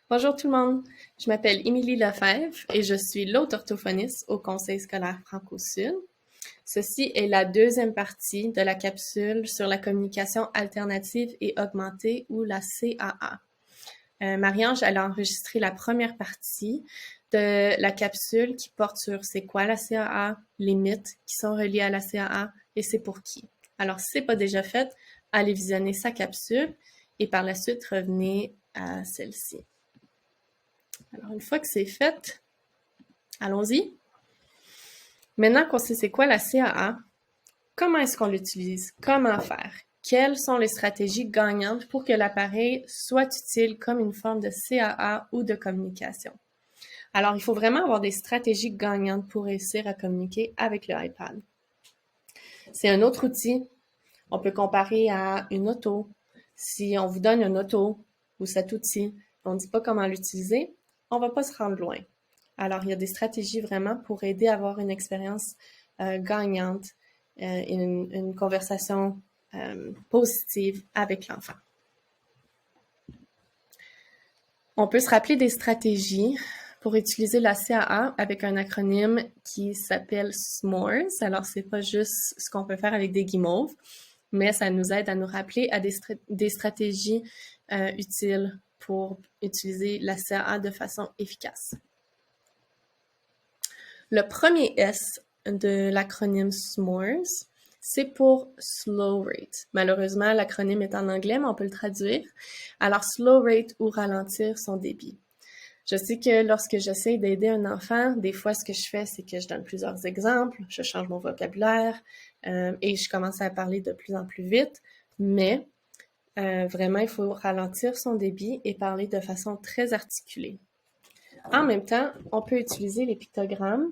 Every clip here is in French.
Bonjour tout le monde, je m'appelle Émilie Lefebvre et je suis l'hôte orthophoniste au Conseil scolaire Franco-Sud. Ceci est la deuxième partie de la capsule sur la communication alternative et augmentée ou la CAA. Marie-Ange, elle a enregistré la première partie de la capsule qui porte sur c'est quoi la CAA, les mythes qui sont reliés à la CAA et c'est pour qui. Alors, si ce n'est pas déjà fait, allez visionner sa capsule et par la suite, revenez à celle-ci. Alors, une fois que c'est fait, allons-y. Maintenant qu'on sait c'est quoi la CAA, comment est-ce qu'on l'utilise? Comment faire? Quelles sont les stratégies gagnantes pour que l'appareil soit utile comme une forme de CAA ou de communication? Alors, il faut vraiment avoir des stratégies gagnantes pour réussir à communiquer avec le iPad. C'est un autre outil. On peut comparer à une auto. Si on vous donne une auto ou cet outil, on ne dit pas comment l'utiliser, on ne va pas se rendre loin. Alors, il y a des stratégies vraiment pour aider à avoir une expérience gagnante et une conversation positive avec l'enfant. On peut se rappeler des stratégies pour utiliser la CAA avec un acronyme qui s'appelle SMORES. Alors, c'est pas juste ce qu'on peut faire avec des guimauves, mais ça nous aide à nous rappeler à des stratégies utiles pour utiliser la CAA de façon efficace. Le premier S de l'acronyme SMORES, c'est pour Slow Rate. Malheureusement, l'acronyme est en anglais, mais on peut le traduire. Alors, Slow Rate ou ralentir son débit. Je sais que lorsque j'essaie d'aider un enfant, des fois, ce que je fais, c'est que je donne plusieurs exemples, je change mon vocabulaire et je commence à parler de plus en plus vite, mais vraiment, il faut ralentir son débit et parler de façon très articulée. En même temps, on peut utiliser les pictogrammes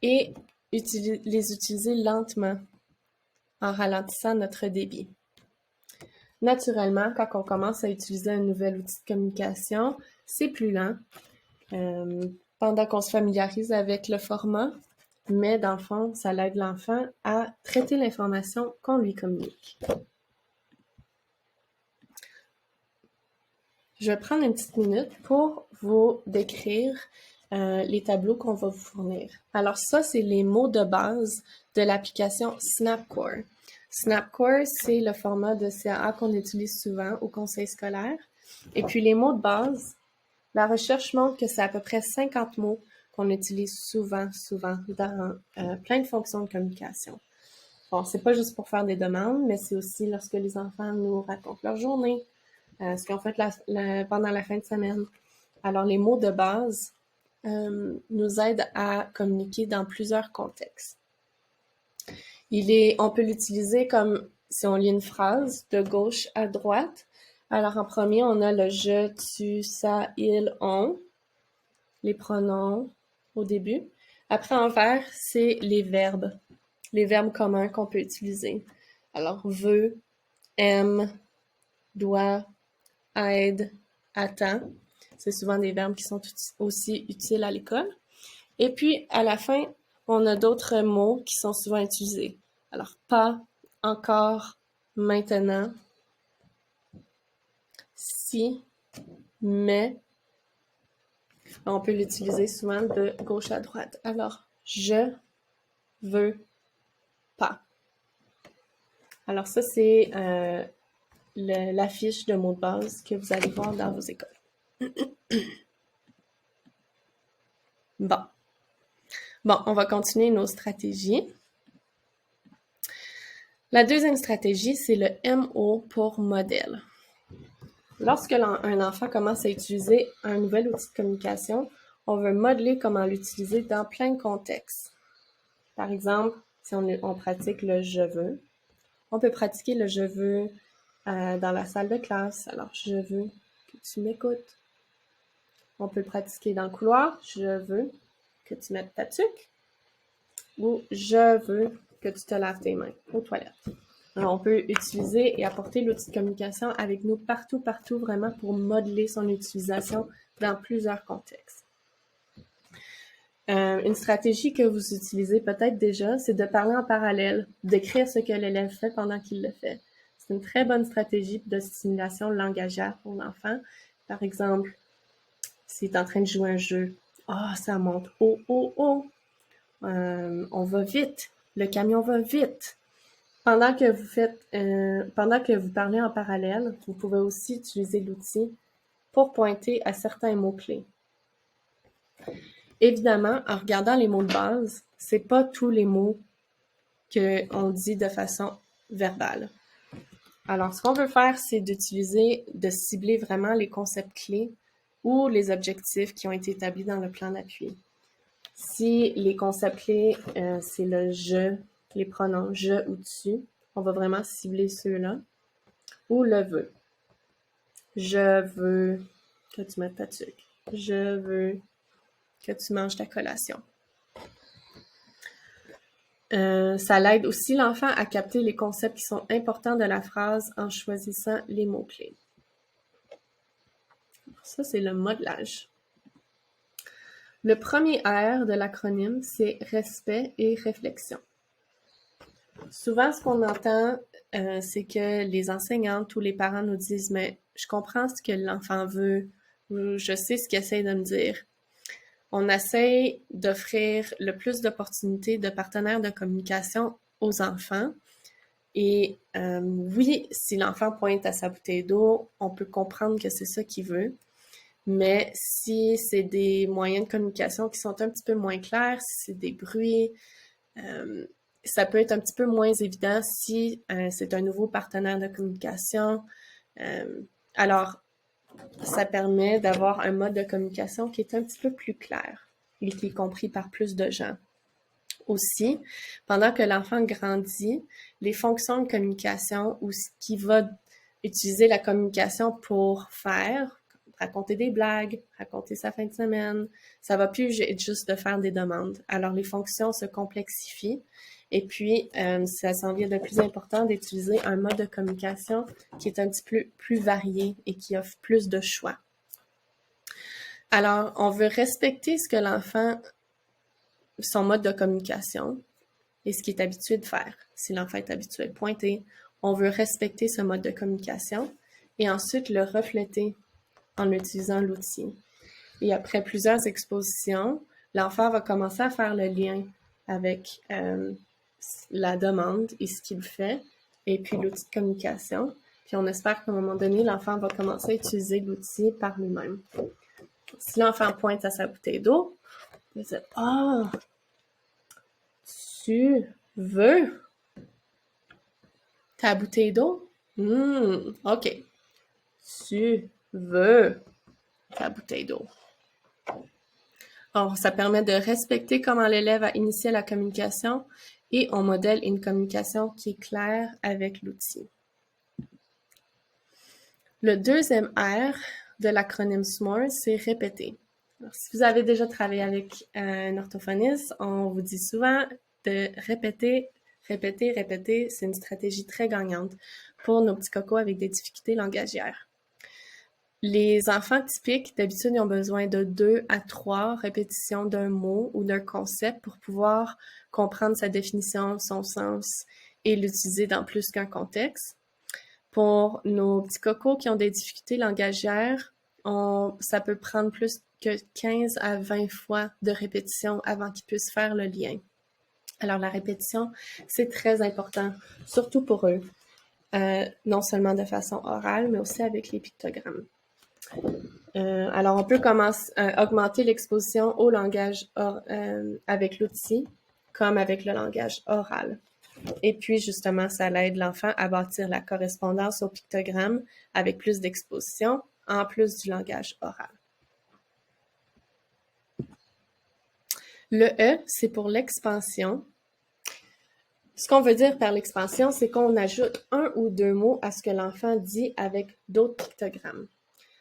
et les utiliser lentement en ralentissant notre débit. Naturellement, quand on commence à utiliser un nouvel outil de communication, c'est plus lent pendant qu'on se familiarise avec le format, mais dans le fond, ça aide l'enfant à traiter l'information qu'on lui communique. Je vais prendre une petite minute pour vous décrire les tableaux qu'on va vous fournir. Alors ça, c'est les mots de base de l'application Snapcore. Snapcore, c'est le format de CAA qu'on utilise souvent au conseil scolaire. Et puis les mots de base, la recherche montre que c'est à peu près 50 mots qu'on utilise souvent dans plein de fonctions de communication. Bon, c'est pas juste pour faire des demandes, mais c'est aussi lorsque les enfants nous racontent leur journée, ce qu'ils ont fait pendant la fin de semaine. Alors, les mots de base nous aident à communiquer dans plusieurs contextes. On peut l'utiliser comme si on lit une phrase de gauche à droite. Alors, en premier, on a le je, tu, ça, il, on, les pronoms au début. Après, en vert, c'est les verbes communs qu'on peut utiliser. Alors, veut, aime, doit, aide, attend. C'est souvent des verbes qui sont aussi utiles à l'école. Et puis, à la fin, on a d'autres mots qui sont souvent utilisés. Alors, pas, encore, maintenant, si, mais. On peut l'utiliser souvent de gauche à droite. Alors, je veux pas. Alors, ça, c'est la fiche de mots de base que vous allez voir dans vos écoles. Bon, on va continuer nos stratégies. La deuxième stratégie, c'est le MO pour modèle. Lorsque un enfant commence à utiliser un nouvel outil de communication, on veut modeler comment l'utiliser dans plein de contextes. Par exemple, si on pratique le « je veux », on peut pratiquer le « je veux » dans la salle de classe. Alors, je veux que tu m'écoutes. On peut le pratiquer dans le couloir. Je veux que tu mettes ta tuque. Ou je veux que tu te laves tes mains aux toilettes. Alors, on peut utiliser et apporter l'outil de communication avec nous partout, vraiment pour modeler son utilisation dans plusieurs contextes. Une stratégie que vous utilisez peut-être déjà, c'est de parler en parallèle, d'écrire ce que l'élève fait pendant qu'il le fait. C'est une très bonne stratégie de stimulation langagière pour l'enfant. Par exemple, S'il est en train de jouer un jeu, ah, ça monte. Oh, oh, oh. On va vite. Le camion va vite. Pendant que vous parlez en parallèle, vous pouvez aussi utiliser l'outil pour pointer à certains mots-clés. Évidemment, en regardant les mots de base, c'est pas tous les mots qu'on dit de façon verbale. Alors, ce qu'on veut faire, c'est de cibler vraiment les concepts clés ou les objectifs qui ont été établis dans le plan d'appui. Si les concepts clés, c'est le je, les pronoms je ou tu, on va vraiment cibler ceux-là. Ou le veux. Je veux que tu mettes ta tuque. Je veux que tu manges ta collation. Ça l'aide aussi l'enfant à capter les concepts qui sont importants de la phrase en choisissant les mots-clés. Ça, c'est le modelage. Le premier R de l'acronyme, c'est respect et réflexion. Souvent, ce qu'on entend, c'est que les enseignantes ou les parents nous disent « Mais je comprends ce que l'enfant veut, ou je sais ce qu'il essaie de me dire. » On essaie d'offrir le plus d'opportunités de partenaires de communication aux enfants. Et oui, si l'enfant pointe à sa bouteille d'eau, on peut comprendre que c'est ça qu'il veut. Mais si c'est des moyens de communication qui sont un petit peu moins clairs, si c'est des bruits, ça peut être un petit peu moins évident si c'est un nouveau partenaire de communication. Alors, ça permet d'avoir un mode de communication qui est un petit peu plus clair et qui est compris par plus de gens. Aussi, pendant que l'enfant grandit, les fonctions de communication ou ce qui va utiliser la communication pour faire, raconter des blagues, raconter sa fin de semaine, ça va plus être juste de faire des demandes. Alors, les fonctions se complexifient et puis, ça s'en vient de plus important d'utiliser un mode de communication qui est un petit peu plus varié et qui offre plus de choix. Alors, on veut respecter ce que l'enfant, son mode de communication et ce qu'il est habitué de faire. Si l'enfant est habitué de pointer, on veut respecter ce mode de communication et ensuite le refléter en utilisant l'outil. Et après plusieurs expositions, l'enfant va commencer à faire le lien avec la demande et ce qu'il fait, et puis l'outil de communication. Puis on espère qu'à un moment donné, l'enfant va commencer à utiliser l'outil par lui-même. Si l'enfant pointe à sa bouteille d'eau, il va dire « Ah, tu veux ta bouteille d'eau? OK. Tu veux ta bouteille d'eau. » Alors, ça permet de respecter comment l'élève a initié la communication et on modèle une communication qui est claire avec l'outil. Le deuxième R de l'acronyme SMART, c'est répéter. Alors, si vous avez déjà travaillé avec un orthophoniste, on vous dit souvent de répéter, répéter, répéter. C'est une stratégie très gagnante pour nos petits cocos avec des difficultés langagières. Les enfants typiques, d'habitude, ils ont besoin de 2 à 3 répétitions d'un mot ou d'un concept pour pouvoir comprendre sa définition, son sens et l'utiliser dans plus qu'un contexte. Pour nos petits cocos qui ont des difficultés langagières, ça peut prendre plus que 15 à 20 fois de répétition avant qu'ils puissent faire le lien. Alors, la répétition, c'est très important, surtout pour eux, non seulement de façon orale, mais aussi avec les pictogrammes. Alors, on peut augmenter l'exposition au langage avec l'outil, comme avec le langage oral. Et puis, justement, ça aide l'enfant à bâtir la correspondance au pictogramme avec plus d'exposition, en plus du langage oral. Le E, c'est pour l'expansion. Ce qu'on veut dire par l'expansion, c'est qu'on ajoute 1 ou 2 mots à ce que l'enfant dit avec d'autres pictogrammes.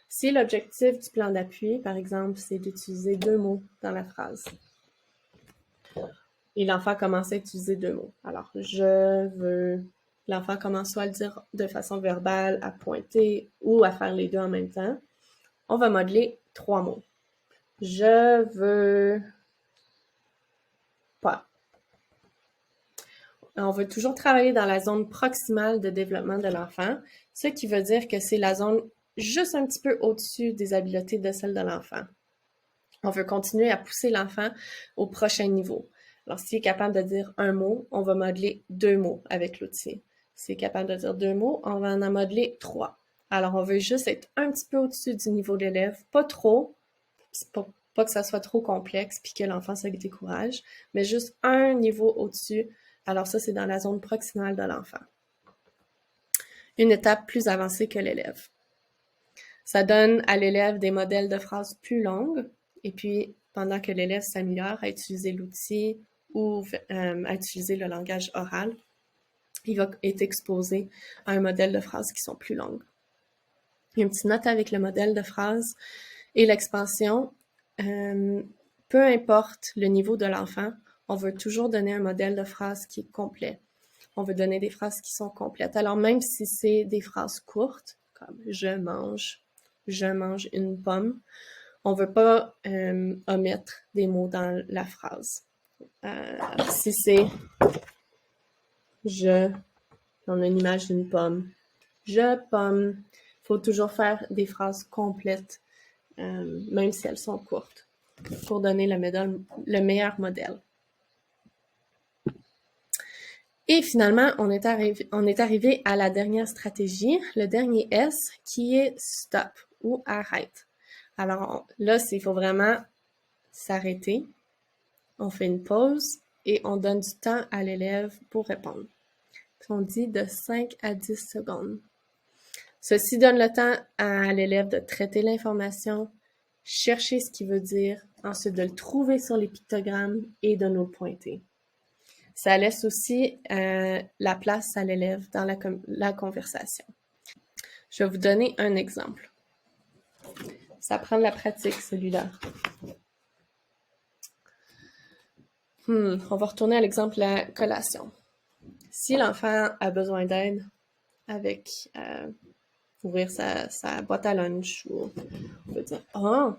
Si l'objectif du plan d'appui, par exemple, c'est d'utiliser 2 mots dans la phrase, et l'enfant commence à utiliser 2 mots. Alors, je veux, l'enfant commence soit à le dire de façon verbale, à pointer ou à faire les deux en même temps. On va modeler 3 mots. Je veux pas. On veut toujours travailler dans la zone proximale de développement de l'enfant, ce qui veut dire que c'est la zone juste un petit peu au-dessus des habiletés de celle de l'enfant. On veut continuer à pousser l'enfant au prochain niveau. Alors, s'il est capable de dire un mot, on va modeler 2 mots avec l'outil. S'il est capable de dire 2 mots, on va en modeler 3. Alors, on veut juste être un petit peu au-dessus du niveau de l'élève, pas trop, pas que ça soit trop complexe puis que l'enfant se décourage, mais juste un niveau au-dessus. Alors ça, c'est dans la zone proximale de l'enfant. Une étape plus avancée que l'élève. Ça donne à l'élève des modèles de phrases plus longues, et puis pendant que l'élève s'améliore à utiliser l'outil ou à utiliser le langage oral, il va être exposé à un modèle de phrases qui sont plus longues. Il y a une petite note avec le modèle de phrase et l'expansion. Peu importe le niveau de l'enfant, on veut toujours donner un modèle de phrase qui est complet. On veut donner des phrases qui sont complètes. Alors même si c'est des phrases courtes, comme je mange une pomme, on veut pas omettre des mots dans la phrase. Si c'est je, on a une image d'une pomme. Je pomme. Il faut toujours faire des phrases complètes, même si elles sont courtes, pour donner le meilleur modèle. Et finalement, on est arrivé à la dernière stratégie, le dernier S, qui est stop ou arrête. Alors là, il faut vraiment s'arrêter. On fait une pause et on donne du temps à l'élève pour répondre. On dit de 5 à 10 secondes. Ceci donne le temps à l'élève de traiter l'information, chercher ce qu'il veut dire, ensuite de le trouver sur les pictogrammes et de nous le pointer. Ça laisse aussi la place à l'élève dans la conversation. Je vais vous donner un exemple. Ça prend de la pratique, celui-là. On va retourner à l'exemple de la collation. Si l'enfant a besoin d'aide avec ouvrir sa boîte à lunch, ou on peut dire « Ah,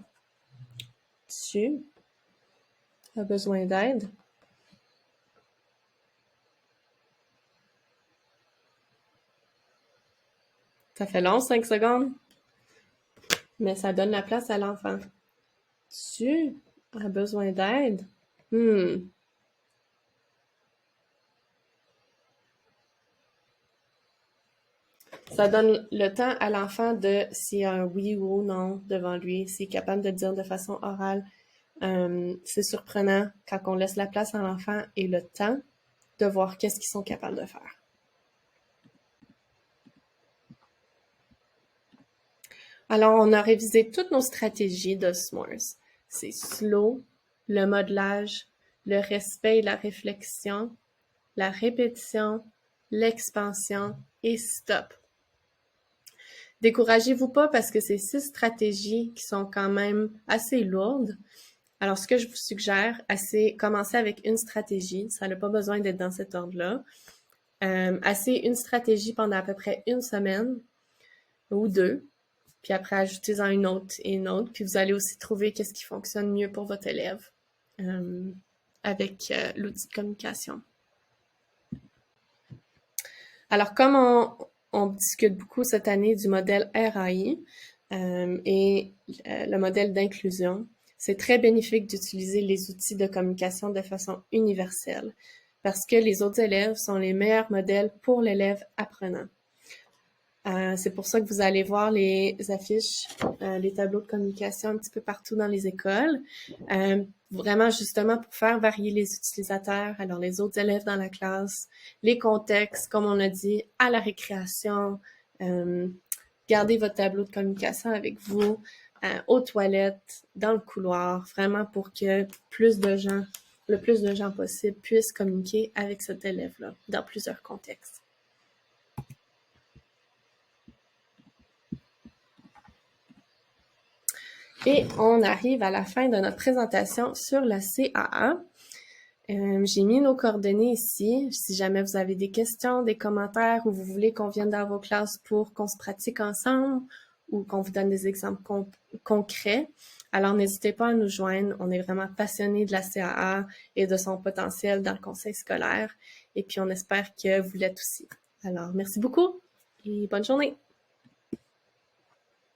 tu as besoin d'aide? » Ça fait long, 5 secondes, mais ça donne la place à l'enfant. Tu as besoin d'aide? Ça donne le temps à l'enfant de s'il y a un oui ou non devant lui, s'il est capable de dire de façon orale. C'est surprenant quand on laisse la place à l'enfant et le temps de voir qu'est-ce qu'ils sont capables de faire. Alors, on a révisé toutes nos stratégies de SMARTS. C'est slow, le modelage, le respect et la réflexion, la répétition, l'expansion et stop. Découragez-vous pas parce que c'est 6 stratégies qui sont quand même assez lourdes. Alors, ce que je vous suggère, c'est commencer avec une stratégie. Ça n'a pas besoin d'être dans cet ordre-là. Une stratégie pendant à peu près 1 semaine ou 2. Puis après, ajoutez-en une autre et une autre. Puis vous allez aussi trouver qu'est-ce qui fonctionne mieux pour votre élève avec l'outil de communication. Alors, comme on discute beaucoup cette année du modèle RAI et le modèle d'inclusion, c'est très bénéfique d'utiliser les outils de communication de façon universelle parce que les autres élèves sont les meilleurs modèles pour l'élève apprenant. C'est pour ça que vous allez voir les affiches, les tableaux de communication un petit peu partout dans les écoles. Vraiment justement pour faire varier les utilisateurs, alors les autres élèves dans la classe, les contextes, comme on a dit, à la récréation. Gardez votre tableau de communication avec vous, aux toilettes, dans le couloir, vraiment pour que le plus de gens possible puissent communiquer avec cet élève-là dans plusieurs contextes. Et on arrive à la fin de notre présentation sur la CAA. J'ai mis nos coordonnées ici. Si jamais vous avez des questions, des commentaires ou vous voulez qu'on vienne dans vos classes pour qu'on se pratique ensemble ou qu'on vous donne des exemples concrets, alors n'hésitez pas à nous joindre. On est vraiment passionnés de la CAA et de son potentiel dans le conseil scolaire. Et puis, on espère que vous l'êtes aussi. Alors, merci beaucoup et bonne journée!